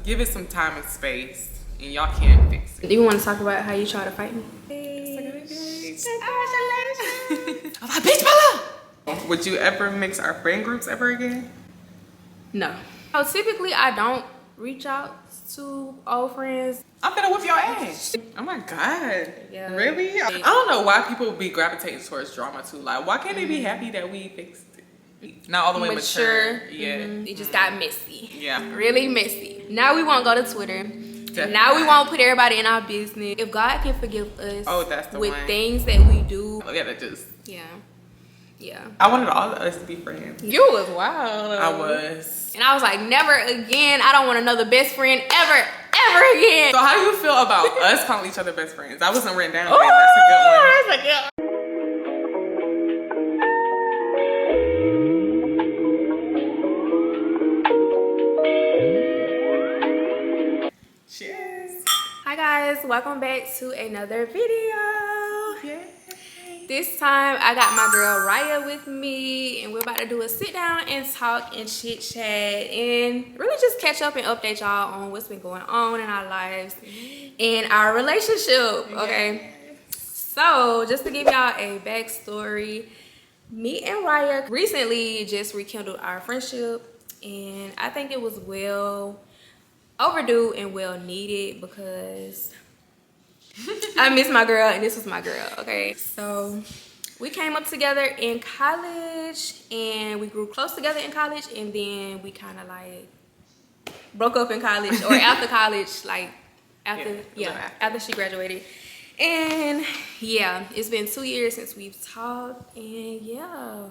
give it some time and space, and y'all can fix it. Do you want to talk about how you try to fight me? Would you ever mix our friend groups ever again? No. So typically I don't reach out to old friends. I'm gonna whip your ass. Oh my God. Yeah. Really? I don't know why people be gravitating towards drama too. Like, why can't they be happy that we fixed it? Not all the way mature. Yeah. It just got messy. Yeah. Really messy. Now we won't go to Twitter. Definitely. Now we won't put everybody in our business. If God can forgive us that's the with one. things that we do. Oh, yeah, that just. Yeah. Yeah. I wanted all of us to be friends. You was wild. I was. And I was like, never again. I don't want another best friend ever again. So how do you feel about us calling each other best friends? That wasn't written down. That's a good one. That's a good one. Cheers. Hi guys, welcome back to another video. Yay. This time I got my girl Riaja with me, and we're about to do a sit down and talk and chit chat and really just catch up and update y'all on what's been going on in our lives and our relationship. Okay, so just to give y'all a backstory, me and Riaja recently just rekindled our friendship, and I think it was well overdue and well needed because I miss my girl and this was my girl. Okay, so we came up together in college and we grew close together in college, and then we kind of like broke up in college or after college, like after she graduated. And yeah, it's been 2 years since we've talked, and yeah,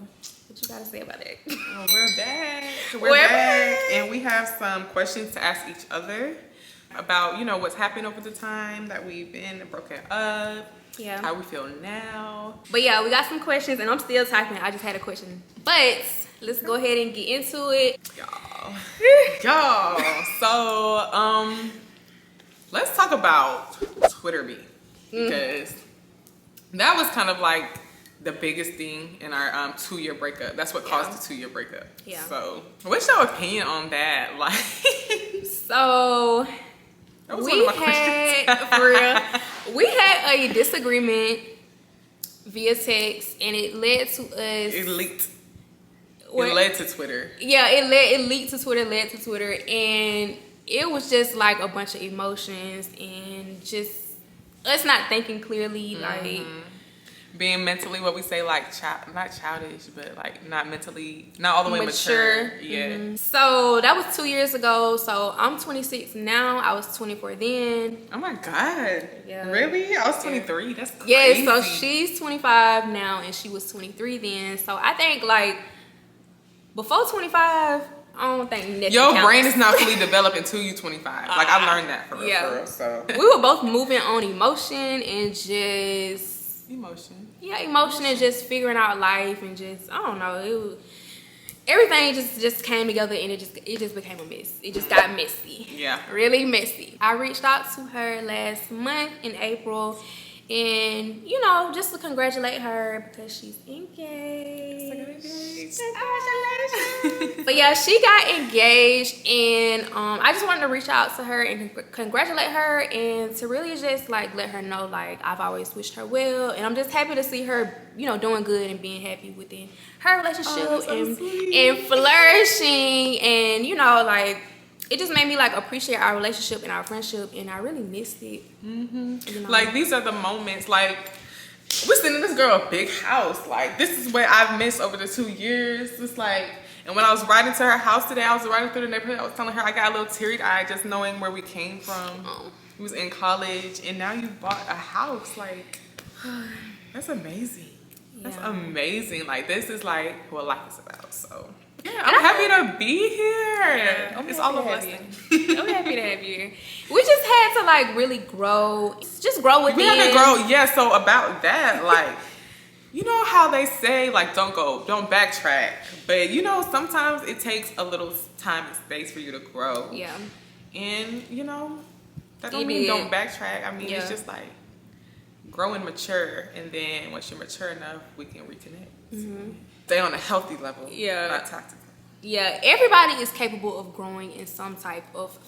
what you gotta say about that? Well, we're back. We're back, and we have some questions to ask each other about, you know, what's happened over the time that we've been broken up. Yeah. How we feel now. But yeah, we got some questions, and I'm still typing. I just had a question, but let's go ahead and get into it, y'all. So let's talk about Twitter beef, because that was kind of like the biggest thing in our 2-year breakup. That's what caused the 2-year breakup. Yeah. So what's your opinion on that? Like, so we had a disagreement via text, and it led to us. It leaked. It led to Twitter. Yeah, it leaked to Twitter, led to Twitter, and it was just like a bunch of emotions and just us not thinking clearly, like being mentally, what we say, like not childish, but like not all the way mature. Yeah. So that was 2 years ago. So I'm 26 now. I was 24 then. Oh my God. Yeah. Really? I was 23. That's crazy. Yeah. So she's 25 now, and she was 23 then. So I think like before 25, I don't think nothing your counts. brain is not fully developed until you 25. Like I learned that for real. So we were both moving on emotion and just emotion and just figuring out life, and just I don't know, everything just came together, and it just became a mess. It just got messy. Yeah, really messy. I reached out to her last month in April, and you know, just to congratulate her because she's engaged. Congratulations. But yeah, she got engaged, and I just wanted to reach out to her and congratulate her, and to really just like let her know like I've always wished her well, and I'm just happy to see her, you know, doing good and being happy within her relationship and flourishing, and you know, like it just made me like appreciate our relationship and our friendship, and I really missed it. You know? Like these are the moments, like we're sending this girl a big house. Like this is what I've missed over the 2 years. It's like, and when I was riding to her house today, I was riding through the neighborhood, I was telling her I got a little teary-eyed just knowing where we came from. We was in college, and now you bought a house. Like, that's amazing. That's amazing. Like, this is like what life is about. So yeah, I'm happy to be here. Yeah, it's all a blessing. I'm happy to have you here. We just had to like really grow, just grow within. We had to grow, yeah. So about that, like, you know how they say like don't backtrack, but you know sometimes it takes a little time and space for you to grow. Yeah. And you know that don't mean don't backtrack. I mean it's just like grow and mature, and then once you're mature enough, we can reconnect. Stay on a healthy level, not toxic. Yeah, everybody is capable of growing in some type of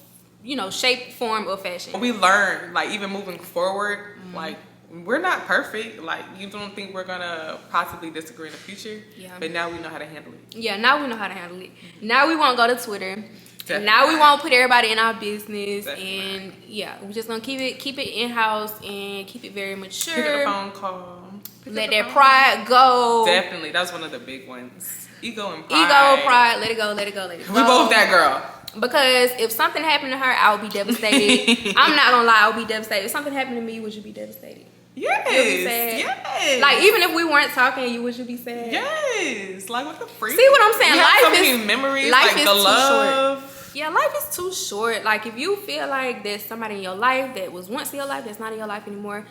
you know, shape, form, or fashion. We learn, like, even moving forward, like, we're not perfect. Like, you don't think we're gonna possibly disagree in the future. Yeah. But now we know how to handle it. Yeah, now we know how to handle it. Now we won't go to Twitter. Definitely. Now we won't put everybody in our business. Definitely. And yeah, we're just gonna keep it in-house and keep it very mature. Pick up the phone call. Let that pride go. Definitely. That's one of the big ones. Ego and pride. Ego, pride, let it go, let it go, let it go. We both that girl. Because if something happened to her, I would be devastated. I'm not gonna lie, I would be devastated. If something happened to me, would you be devastated? Yes. Yes. Like, even if we weren't talking, would you be sad? Yes. Like, what the freak? See what I'm saying? We have so many memories. Life like is the too love. short. Yeah, life is too short. Like, if you feel like there's somebody in your life that was once in your life that's not in your life anymore,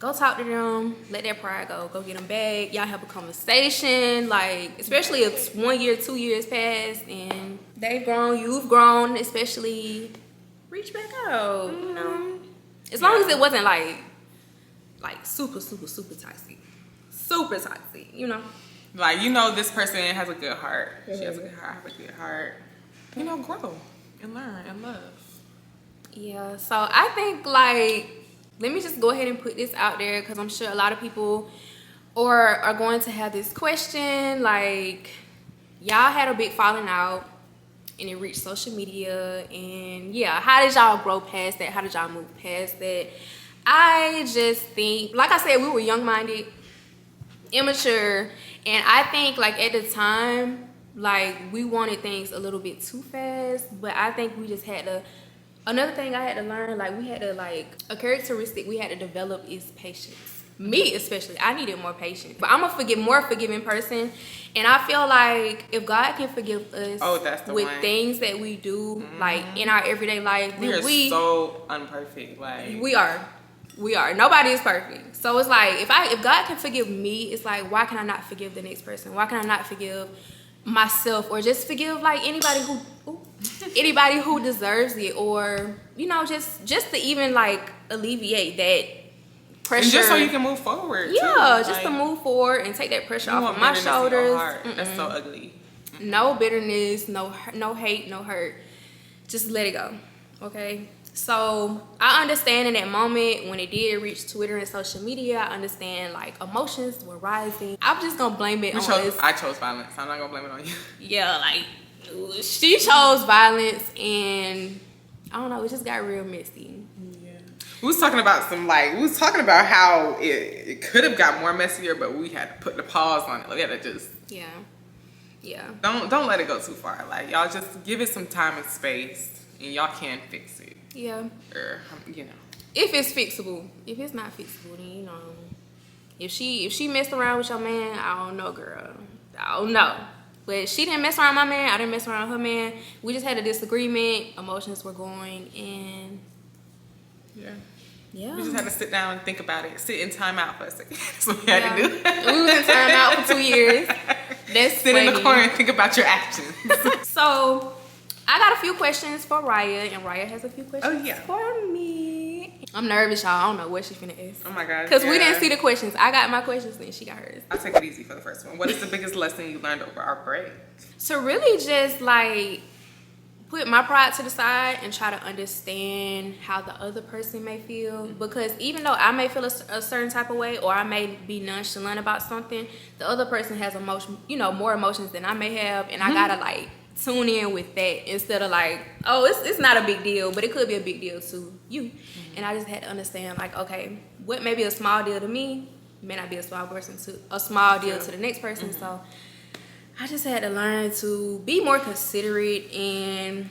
go talk to them. Let that pride go. Go get them back. Y'all have a conversation. Like, especially if 1 year, 2 years passed and they've grown, you've grown, especially reach back out. You know, as long as it wasn't like super toxic. Super toxic, you know. Like, you know, this person has a good heart. She has a good heart. I have a good heart. You know, grow and learn and love. Yeah, so I think, like, let me just go ahead and put this out there because I'm sure a lot of people are going to have this question. Like, y'all had a big falling out and it reached social media. And yeah, how did y'all grow past that? How did y'all move past that? I just think, like I said, we were young-minded, immature, and I think, like, at the time, like, we wanted things a little bit too fast, but I think we just had to, another thing I had to learn, like, we had to, like, a characteristic we had to develop is patience. Me especially, I needed more patience. But I'm a more forgiving person, and I feel like if God can forgive us with things that we do, like, in our everyday life, we are so unperfect. Like, we are. Nobody is perfect. So it's like, if God can forgive me, it's like, why can I not forgive the next person? Why can I not forgive myself, or just forgive, like, anybody who deserves it, or, you know, just to even, like, alleviate that pressure. And just so you can move forward. Yeah, too. just to move forward and take that pressure off of my shoulders. That's so ugly. No bitterness, no hate, no hurt. Just let it go. Okay. So I understand in that moment when it did reach Twitter and social media, I understand, like, emotions were rising. I'm just gonna blame it on us. I chose violence. I'm not gonna blame it on you. Yeah, like, she chose violence, and I don't know, it just got real messy. Yeah. We was talking about how it could have got more messier, but we had to put the pause on it. We had to just Don't let it go too far. Like, y'all just give it some time and space, and y'all can fix it. Yeah. Or, you know. If it's fixable. If it's not fixable, then, you know. If she messed around with your man, I don't know, girl. I don't know. But she didn't mess around my man. I didn't mess around her man. We just had a disagreement. Emotions were going, and yeah. We just had to sit down and think about it. Sit in time out for a second. That's what we had to do. We was in time out for 2 years. That's sit funny. in the corner and think about your actions. So, I got a few questions for Raya, and Raya has a few questions yeah. for me. I'm nervous, y'all. I don't know what she's finna ask. Oh my God. Because we didn't see the questions. I got my questions, and she got hers. I'll take it easy for the first one. What is the biggest lesson you learned over our break? To really just, like, put my pride to the side and try to understand how the other person may feel. Because even though I may feel a certain type of way, or I may be nonchalant about something, the other person has emotion, you know, more emotions than I may have, and I gotta, like, tune in with that instead of, like, oh, it's not a big deal, but it could be a big deal to you. And I just had to understand, like, okay, what may be a small deal to me may not be a small deal to the next person. So I just had to learn to be more considerate and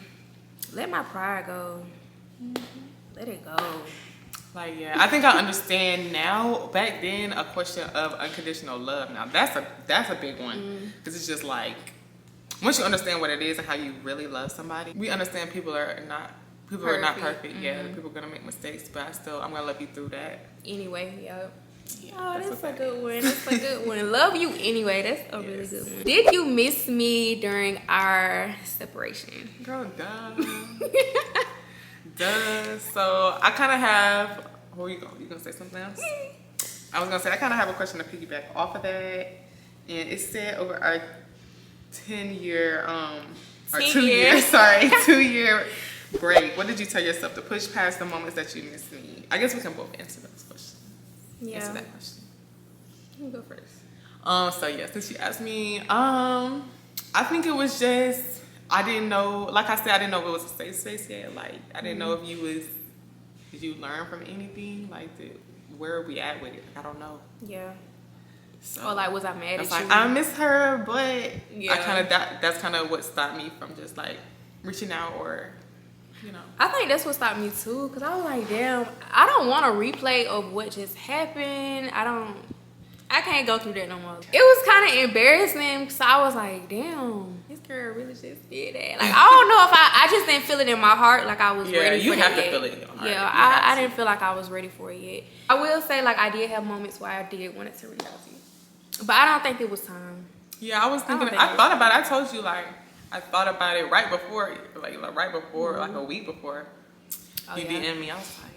let my pride go. Let it go. Like, yeah, I think I understand now. Back then, a question of unconditional love. Now that's a big one, because it's just like, once you understand what it is and how you really love somebody, we understand people are not perfect. Yeah, people are gonna make mistakes, but I'm gonna love you through that. Anyway, yeah. Yeah, Oh, that's a good one. That's a good one. Love you anyway. That's a really good one. Did you miss me during our separation? Girl, duh. Duh. So I kind of have. Where you going? You gonna say something else? I was gonna say I kind of have a question to piggyback off of that, and it said over our 2 year Great. What did you tell yourself to push past the moments that you miss me? I guess we can both answer those questions. Yeah. Answer that question. You go first. So yeah, since you asked me, I think it was just, I didn't know, like I said, I didn't know if it was a safe space yet. Like, I didn't know if did you learn from anything? Like, where are we at with it? I don't know. Yeah. So, Or like, was I mad at like, you? I miss her, but Yeah. that's kind of what stopped me from just like reaching out or, you know. I think that's what stopped me too, because I was like, damn, I don't want a replay of what just happened. I can't go through that no more. It was kind of embarrassing, so I was like, damn, this girl really just did that. Like, I don't know if I just didn't feel it in my heart like I was ready for it. Yeah, you have to yet. feel it in your heart. Yeah, I didn't feel like I was ready for it yet. I will say, like, I did have moments where I did want to reach out to you. But I don't think it was time. Yeah, I was thinking, I thought about it. I told you, like, I thought about it right before, like a week before you DM'd me. I was like,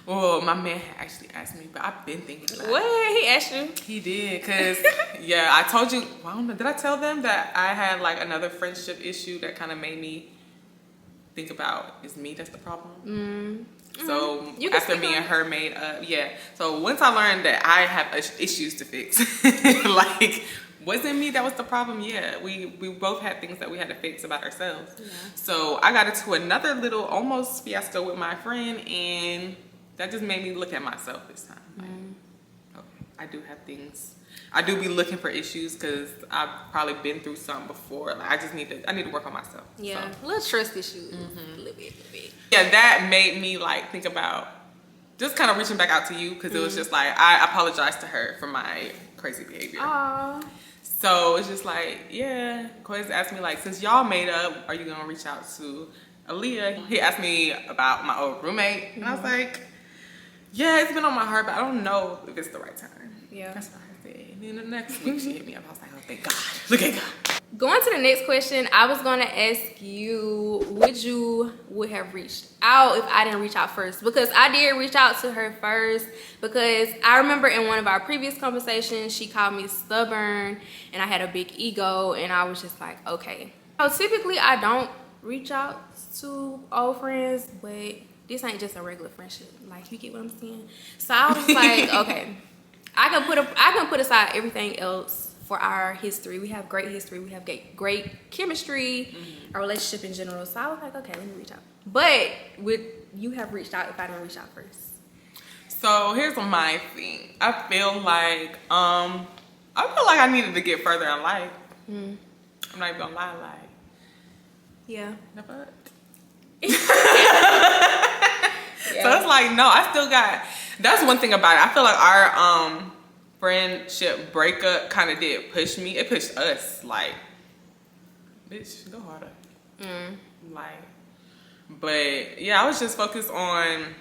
well, my man actually asked me, but I've been thinking about it. What? He asked you? He did, because, yeah, I told you, well, I don't know, did I tell them that I had, like, another friendship issue that kind of made me think about, is me that's the problem? So, after me and her made up, so once I learned that I have issues to fix, like, wasn't me that was the problem? Yeah, we both had things that we had to fix about ourselves. Yeah. So, I got into another little almost fiasco with my friend, and that just made me look at myself this time. Like, okay, I do have things. I do be looking for issues because I've probably been through something before. Like, I need to work on myself. Yeah, so. A little trust issues. A little bit. Yeah, that made me like think about just kind of reaching back out to you because it was just like I apologized to her for my crazy behavior. Aww. So it's just like, yeah, Quez asked me like, since y'all made up, are you gonna reach out to Aliyeh? He asked me about my old roommate, and I was like, yeah, it's been on my heart, but I don't know if it's the right time. Yeah. That's what I said. And then the next week she hit me up. I was like, oh, thank God. Look at God. Going to the next question, I was going to ask you, would have reached out if I didn't reach out first? Because I did reach out to her first, because I remember in one of our previous conversations, she called me stubborn and I had a big ego, and I was just like, okay. So typically I don't reach out to old friends, but this ain't just a regular friendship. Like, you get what I'm saying? So I was like, okay, I can put aside everything else for our history. We have great history. We have great chemistry, our relationship in general. So I was like, okay, let me reach out. But would you have reached out if I didn't reach out first? So here's my thing. I feel like I needed to get further in life. I'm not even gonna lie, like. Yeah. The fuck? So it's like, no, I still got, that's one thing about it. I feel like our friendship breakup kind of did push me. It pushed us, like, bitch, go harder. Like, but yeah, I was just focused on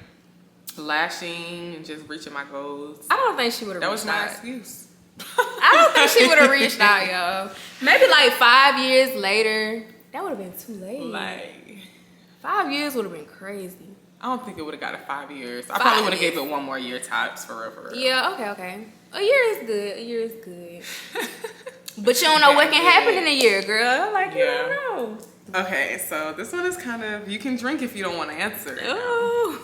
lashing and just reaching my goals. I don't think she would have reached out. That was my excuse. I don't think she would have reached out, yo. Maybe like 5 years later. That would have been too late. Like, 5 years would have been crazy. I don't think it would have got it 5 years. I probably would have gave it one more year tops, for real. Yeah, okay. A year is good. But you don't know what can happen in a year, girl. Like, you don't know. Okay, so this one is kind of, you can drink if you don't want to answer it. Oh.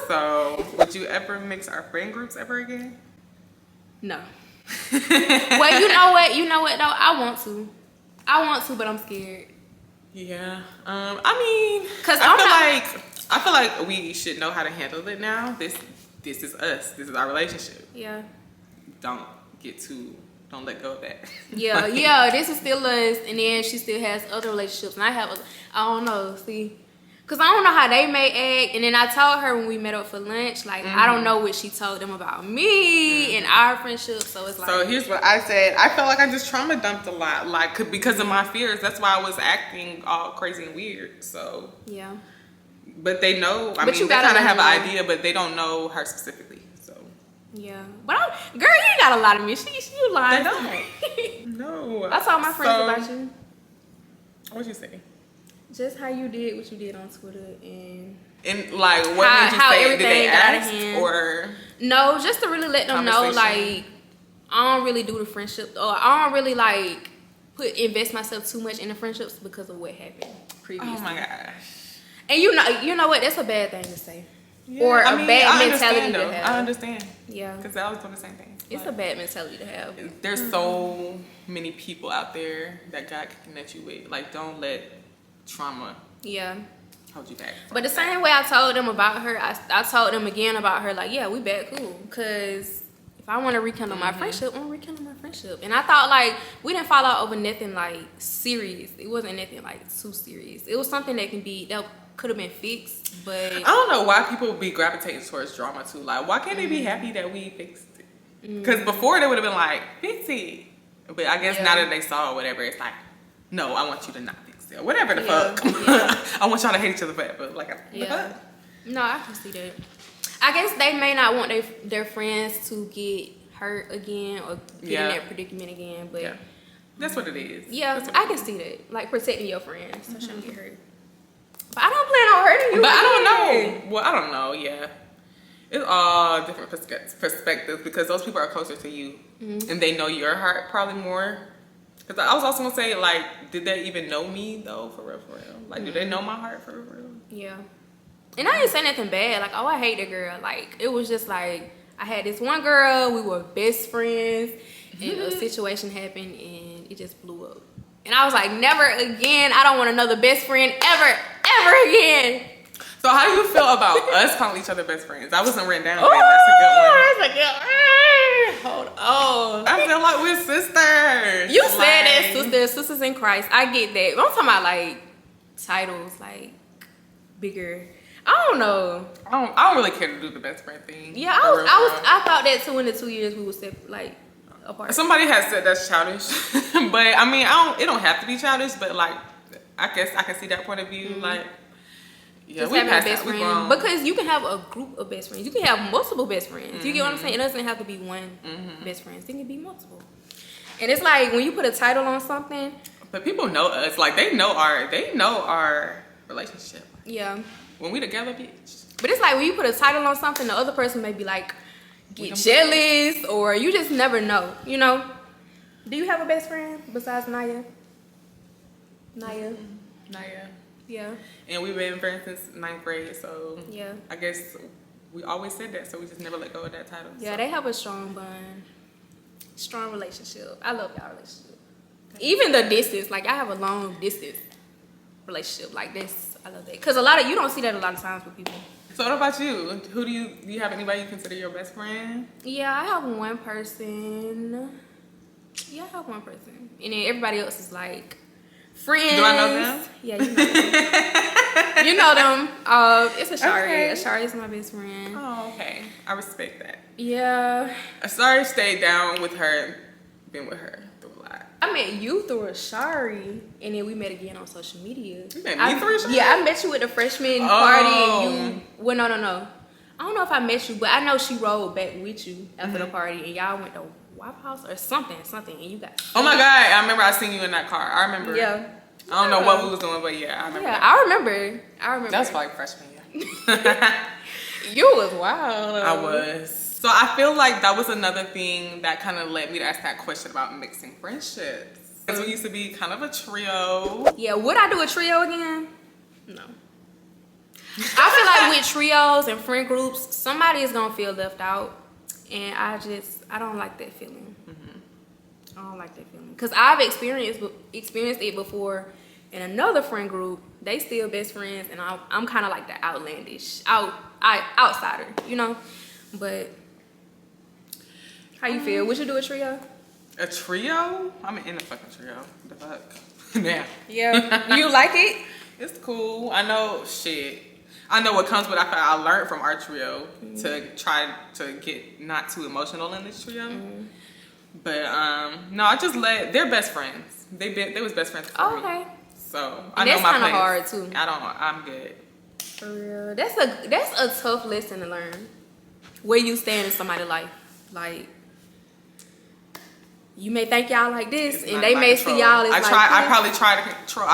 So, would you ever mix our friend groups ever again? No. Well, you know what though? I want to, but I'm scared. Yeah. I mean, Cause I feel like we should know how to handle it now. This is us. This is our relationship. Yeah. Don't let go of that. Yeah, yeah. This is still us, and then she still has other relationships, and I don't know. See, cause I don't know how they may act, and then I told her when we met up for lunch, like I don't know what she told them about me and our friendship. So it's like. So here's what I said. I felt like I just trauma dumped a lot, like because of my fears. That's why I was acting all crazy and weird. So. Yeah. But they know. I mean, they kind of have an idea, but they don't know her specifically. So. Yeah, but girl, you ain't got a lot of me. You lying. They don't. No. I told my friends about you. What'd you say? Just how you did what you did on Twitter and like what made you say? Did they ask or no? Just to really let them know, like I don't really do the friendship, or I don't really like invest myself too much in the friendships because of what happened previously. Oh my gosh. And you know what? That's a bad thing to say. Yeah, Or I a mean, bad mentality to though. have. I understand. Yeah. Because I was doing the same thing. It's a bad mentality to have. There's so many people out there that God can connect you with. Like, don't let trauma hold you back. But the same way I told them about her, I told them again about her. Like, yeah, we back cool. Because if I want to rekindle my friendship, I want to rekindle my friendship. And I thought, like, we didn't fall out over nothing, like, serious. It wasn't nothing, like, too serious. It was something that could have been fixed, but... I don't know why people be gravitating towards drama, too. Like, why can't they be happy that we fixed it? Because before, they would have been like, fix it. But I guess now that they saw it, whatever, it's like, no, I want you to not fix it. Whatever the fuck. I want y'all to hate each other forever. Like, the fuck? No, I can see that. I guess they may not want their friends to get hurt again or get in that predicament again, but... Yeah. That's what it is. Yeah, I can see that. Like, protecting your friends so she don't get hurt. But I don't plan on hurting you. But I don't know. Well, I don't know, yeah. It's all different perspectives because those people are closer to you. And they know your heart probably more. Because I was also going to say, like, did they even know me, though, for real, for real? Like, do they know my heart, for real? Yeah. And I didn't say nothing bad. Like, oh, I hate that girl. Like, it was just like, I had this one girl. We were best friends. And a situation happened, and it just blew up. And I was like, never again. I don't want another best friend ever again. So how do you feel about us calling each other best friends? I wasn't written down. Ooh, that's a good one. That's a good one. Hold on. I feel like we're sisters. You said that, sisters in Christ. I get that. But I'm talking about like titles, like bigger. I don't know. I don't really care to do the best friend thing. Yeah, I thought that too in the 2 years we were like apart. Somebody has said that's childish, but I mean, it don't have to be childish, but like, I guess I can see that point of view. Like, yeah, just we having passed a best that. friend because you can have a group of best friends. You can have multiple best friends. You get what I'm saying? It doesn't have to be one best friend. It can be multiple. And it's like when you put a title on something. But people know us. Like they know our relationship. Yeah. When we together, bitch. But it's like when you put a title on something, the other person may be like, get jealous, or you just never know, you know? Do you have a best friend besides Naya? Naya. Yeah. And we've been friends since 9th grade, so yeah. I guess we always said that, so we just never let go of that title. Yeah, they have a strong bond, strong relationship. I love y'all relationship. Even the distance, like I have a long distance relationship like this. I love that because you don't see that a lot of times with people. So what about you? Who do you have anybody you consider your best friend? Yeah, I have one person. Yeah, I have one person, and then everybody else is like friends. Do I know them? Yeah, you know them. You know them. It's Ashari. Okay. Ashari is my best friend. Oh, okay. I respect that. Yeah. Ashari stayed down with her, been with her through a lot. I met you through Ashari, and then we met again on social media. You met me through Ashari? Yeah, I met you at the freshman party, and you. Well, no. I don't know if I met you, but I know she rode back with you after the party, and y'all went to Waffle House or something, and you got. Oh my God! I remember I seen you in that car. I remember. Yeah. I don't know what we was doing, but yeah, I remember. Yeah, I remember. That was like freshman year. You was wild. I was. So I feel like that was another thing that kind of led me to ask that question about mixing friendships. Because we used to be kind of a trio. Yeah, would I do a trio again? No. I feel like with trios and friend groups, somebody is gonna feel left out, and I don't like that feeling. I don't like that feeling because I've experienced it before in another friend group. They still best friends, and I'm kind of like the outlandish outsider, you know. But how you feel? Would you do a trio? A trio? I'm in a fucking trio. The fuck? Yeah. Yeah. You like it? It's cool. I know shit. I know what comes with it. I learned from our trio to try to get not too emotional in this trio. But no, I just they're best friends. They was best friends for me. Okay. So I know my place. That's kind of hard too. I'm good. For real. That's a tough lesson to learn. Where you stand in somebody's life. Like you may think y'all like this, and they may see y'all as I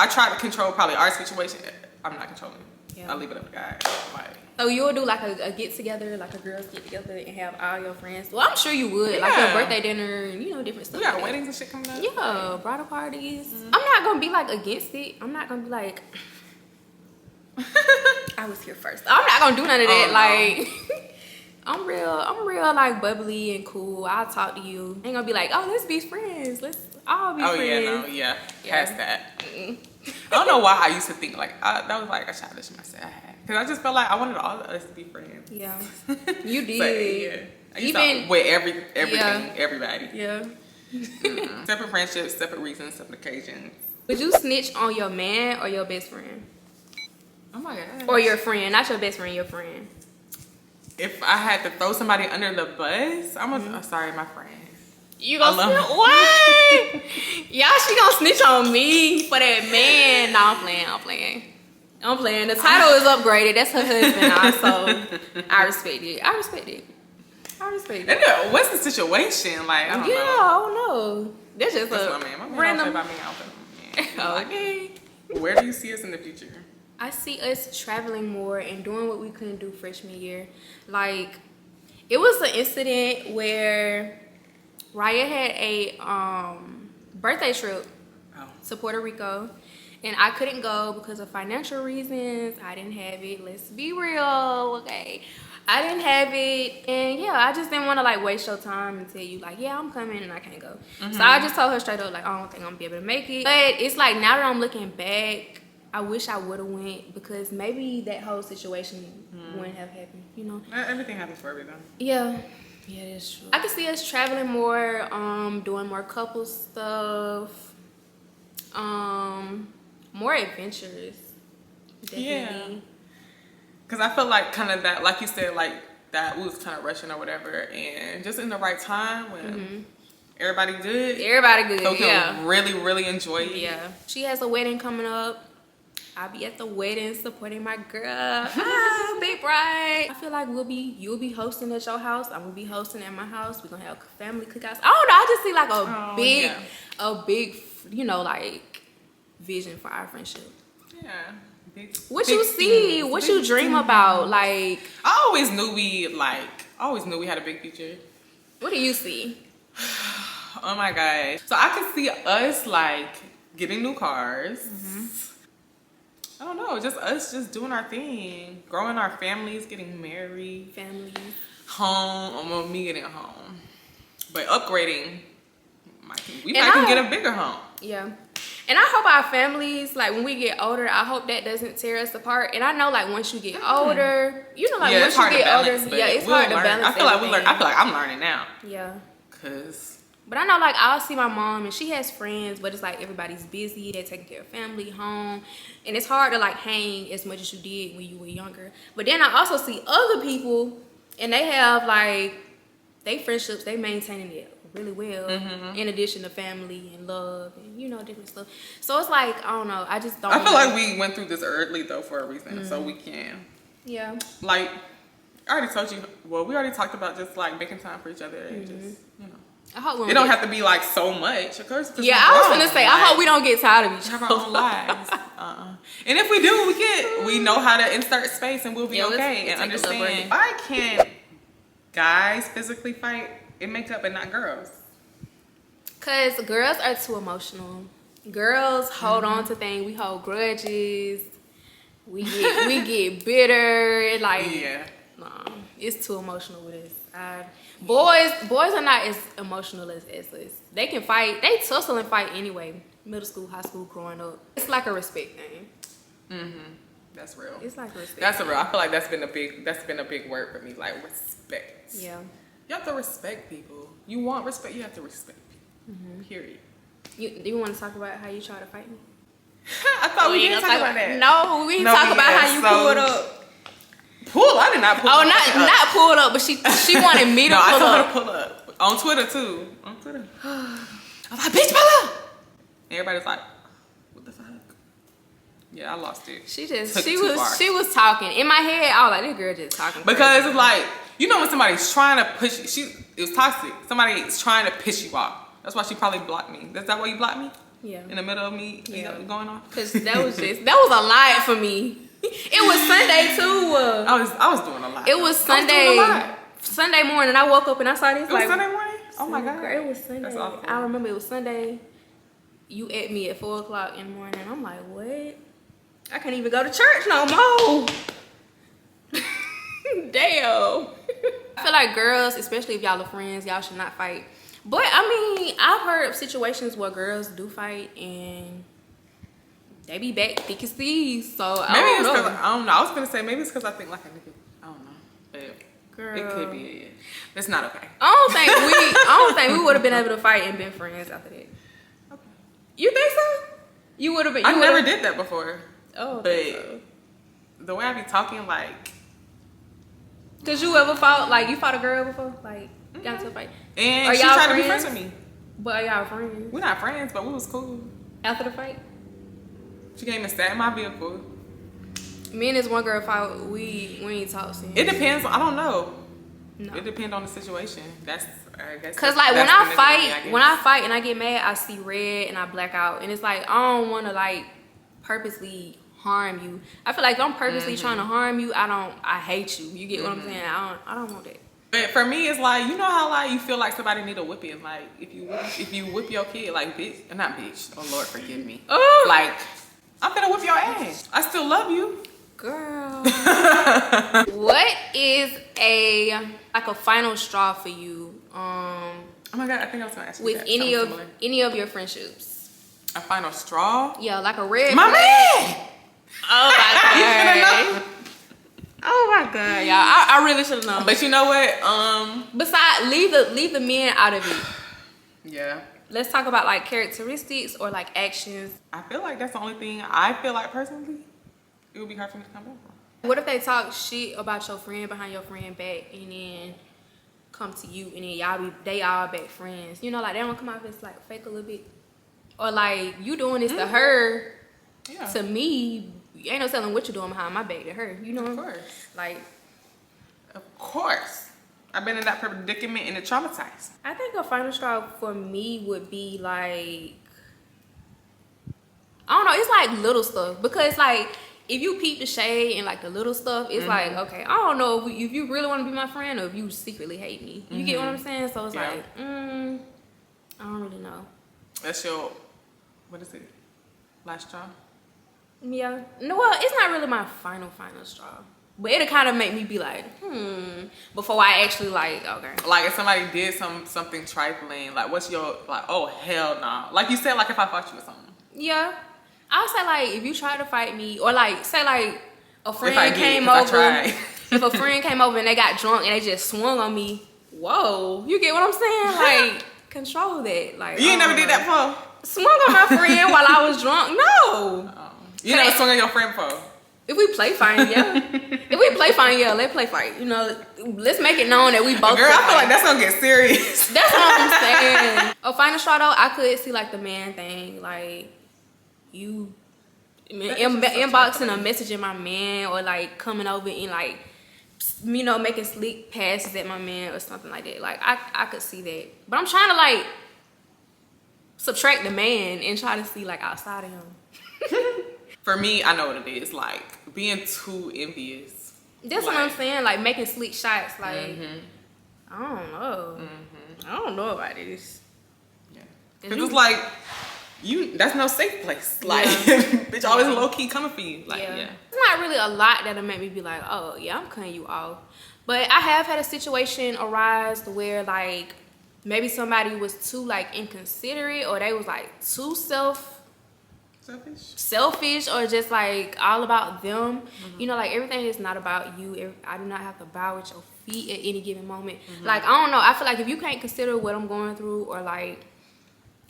try to control probably our situation. I'm not controlling. Yeah. I leave it up to God. Like, so you'll do like a get together, like a girls get together, and have all your friends. Well, I'm sure you would, like your birthday dinner, and different stuff. We got weddings and shit coming up. Yeah, bridal parties. I'm not gonna be like against it. I'm not gonna be like. I was here first. I'm not gonna do none of that. Oh, Like, I'm real like bubbly and cool. I'll talk to you. I ain't gonna be like, oh, let's be friends. Let's all be friends. Oh yeah, past that. I don't know why I used to think like that was like a childish mindset I had, because I just felt like I wanted all of us to be friends. Yeah, you did. So, yeah. I used to with everything, everybody. Yeah. Separate friendships, separate reasons, separate occasions. Would you snitch on your man or your best friend? Oh my god. Or your friend, not your best friend, your friend. If I had to throw somebody under the bus, I'm sorry, my friend. You gonna snitch? What? Y'all, she gonna snitch on me for that man? No, I'm playing. The title is upgraded. That's her husband also. I respect it. And what's the situation? Like, I don't know. I don't know. That's just That's a my man. My man random. don't play by me. I don't play by my man. Okay. Where do you see us in the future? I see us traveling more and doing what we couldn't do freshman year. Like, it was an incident where Raya had a birthday trip to Puerto Rico, and I couldn't go because of financial reasons. I didn't have it. Let's be real, okay? I didn't have it, and yeah, I just didn't want to like waste your time and tell you like, yeah, I'm coming and I can't go. So I just told her straight up like, I don't think I'm gonna be able to make it. But it's like, now that I'm looking back, I wish I would have went, because maybe that whole situation wouldn't have happened, you know? Everything happens for a reason. Yeah, that's true. I can see us traveling more, doing more couple stuff, more adventures. Definitely. Yeah. Because I felt like kind of that, like you said, like that we was kind of rushing or whatever, and just in the right time when everybody good. So we can really, really enjoy it. Yeah. She has a wedding coming up. I'll be at the wedding supporting my girl. Big bride. I feel like you'll be hosting at your house. I'm gonna be hosting at my house. We're gonna have family cookouts. I don't know. I just see like a big, you know, like vision for our friendship. Yeah. What you see? What you dream about? Like, I always knew we had a big future. What do you see? Oh my god. So I could see us like getting new cars. I don't know, just us just doing our thing, growing our families, getting married, home, me getting a home, but upgrading. We might can get a bigger home. Yeah. And I hope our families, like when we get older, I hope that doesn't tear us apart. And I know, like once you get older, you know, like once you get older, it's hard to balance. I feel like I'm learning now. Yeah. Cause. But I know, like I'll see my mom and she has friends, but it's like everybody's busy. They're taking care of family, home, and it's hard to like hang as much as you did when you were younger. But then I also see other people, and they have like they friendships, they maintaining it really well, in addition to family and love and, you know, different stuff. So it's like, I don't know, I just don't I feel like we went through this early though for a reason, so we can. Yeah. Like, I already told you, well, we already talked about just like making time for each other and just, you know. I hope it don't have to be like so much, of course. Yeah, I was gonna say, I hope we don't get tired of each other. Have our own lives. And if we do, we know how to insert space and we'll be okay and understand. Why can't guys physically fight in makeup and not girls? Cause girls are too emotional. Girls hold on to things. We hold grudges. We get bitter. Like, nah, it's too emotional with us. Boys are not as emotional as us. They can fight. They tussle and fight anyway. Middle school, high school, growing up. It's like a respect thing. That's real. It's like a respect. That's a real. I feel like that's been a big word for me. Like respect. Yeah. You have to respect people. You want respect. You have to respect people. Period. You want to talk about how you try to fight me? I thought we didn't talk about that. No, we didn't talk about how you pulled up. I did not pull up. Oh, not pulled up, but she wanted me to pull up. I told her to pull up. On Twitter, too. On Twitter. I was like, bitch, pull up. Everybody's like, what the fuck? Yeah, I lost it. She was talking. In my head, I was like, this girl just talking. Because it's like, you know when somebody's trying to push you, it was toxic. Somebody's trying to piss you off. That's why she probably blocked me. Is that why you blocked me? Yeah. In the middle of me going off? Because that was a lot for me. It was Sunday too. I was doing a lot. It was Sunday morning. I woke up and I saw this. It was Sunday morning? Oh my God. It was Sunday. That's awful. I remember it was Sunday. You at me at 4 o'clock in the morning. I'm like, what? I can't even go to church no more. damn. I feel like girls, especially if y'all are friends, y'all should not fight. But I mean, I've heard of situations where girls do fight and they be back thick as thieves. So maybe I don't know. I was gonna say maybe it's because I think like a nigga. I don't know. But girl, it could be. Yeah. It's not okay. I don't think we would have been able to fight and been friends after that. Okay. You think so? You would have been. I never did that before. Oh, but so. The way I be talking, like. Cause you ever fought like you fought a girl before, like got into a fight, and are she y'all tried friends? to be friends with me. But are y'all friends? We're not friends, but we was cool. After the fight, she came and sat in my vehicle. me and this one girl fought. We ain't talked since. It depends. I don't know. No. It depends on the situation. That's I guess. Cause like when I fight and I get mad, I see red and I black out, and it's like I don't want to like purposely harm you. I feel like if I'm purposely trying to harm you, I hate you. You get what I'm saying? I don't want that. But for me, it's like, you know how like you feel like somebody need a whipping. Like if you whip your kid, like bitch, not bitch. Oh Lord, forgive me. Oh. Like I'm gonna whip your ass. I still love you, girl. What is a final straw for you? Oh my God, I think I was gonna ask you with that. any of your friendships. A final straw? Yeah, like a red. My flag. man. Oh my God. Oh my God, y'all. I really should have known. But you know what? Besides, leave the men out of it. Yeah. Let's talk about like characteristics or like actions. I feel like that's the only thing I feel like personally it would be hard for me to come back from. What if they talk shit about your friend behind your friend back and then come to you and then they all back friends? You know, like they don't come off as like fake a little bit. Or like you doing this to her, to me, you ain't no telling what you're doing behind my back to her. You know? Of course. Like, of course. I've been in that predicament and it traumatized. I think a final straw for me would be like, I don't know, it's like little stuff. Because like, if you peep the shade and like the little stuff, it's like, okay, I don't know if you really want to be my friend or if you secretly hate me. You get what I'm saying? So it's like, I don't really know. That's your, what is it? Last straw? Yeah. No, well, it's not really my final straw. But it'll kind of make me be like, before I actually like, okay. Like if somebody did something trifling, like what's your, like, oh hell nah. Like you said, like if I fought you or something. Yeah. I'll say like, if you try to fight me, or like, say like a friend came over. If a friend came over and they got drunk and they just swung on me, whoa. You get what I'm saying? Like, control that. Like, you ain't never did that before? Swung on my friend while I was drunk? No. You never swung on your friend before? If we play fine, yeah. If we play fine, yeah, let's play fight. You know, let's make it known that we both. Girl, I feel like that's gonna get serious. That's what I'm saying. A final straw though, I could see like the man thing, like you inboxing or messaging my man, or like coming over and like, you know, making slick passes at my man or something like that. Like I could see that, but I'm trying to like subtract the man and try to see like outside of him. For me, I know what it is. Like being too envious. That's what I'm saying. Like making slick shots. Like I don't know. I don't know about this. Yeah. Because it's like that's no safe place. Like bitch always low key coming for you. Like It's not really a lot that'll make me be like, oh yeah, I'm cutting you off. But I have had a situation arise where like maybe somebody was too like inconsiderate, or they was like too selfish, or just like all about them. You know, like everything is not about you. I do not have to bow at your feet at any given moment. Like I don't know, I feel like if you can't consider what I'm going through, or like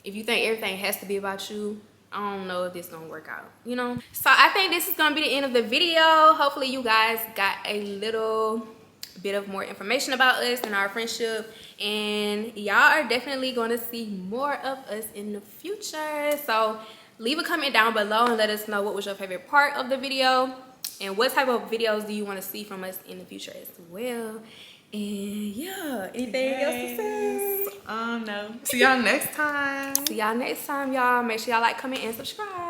if you think everything has to be about you, I don't know if this gonna work out, you know. So I think this is gonna be the end of the video. Hopefully you guys got a little bit of more information about us and our friendship, and y'all are definitely going to see more of us in the future. So leave a comment down below and let us know what was your favorite part of the video and what type of videos do you want to see from us in the future as well. And yeah, anything else to say? No. See y'all next time. See y'all next time, y'all. Make sure y'all like, comment, and subscribe.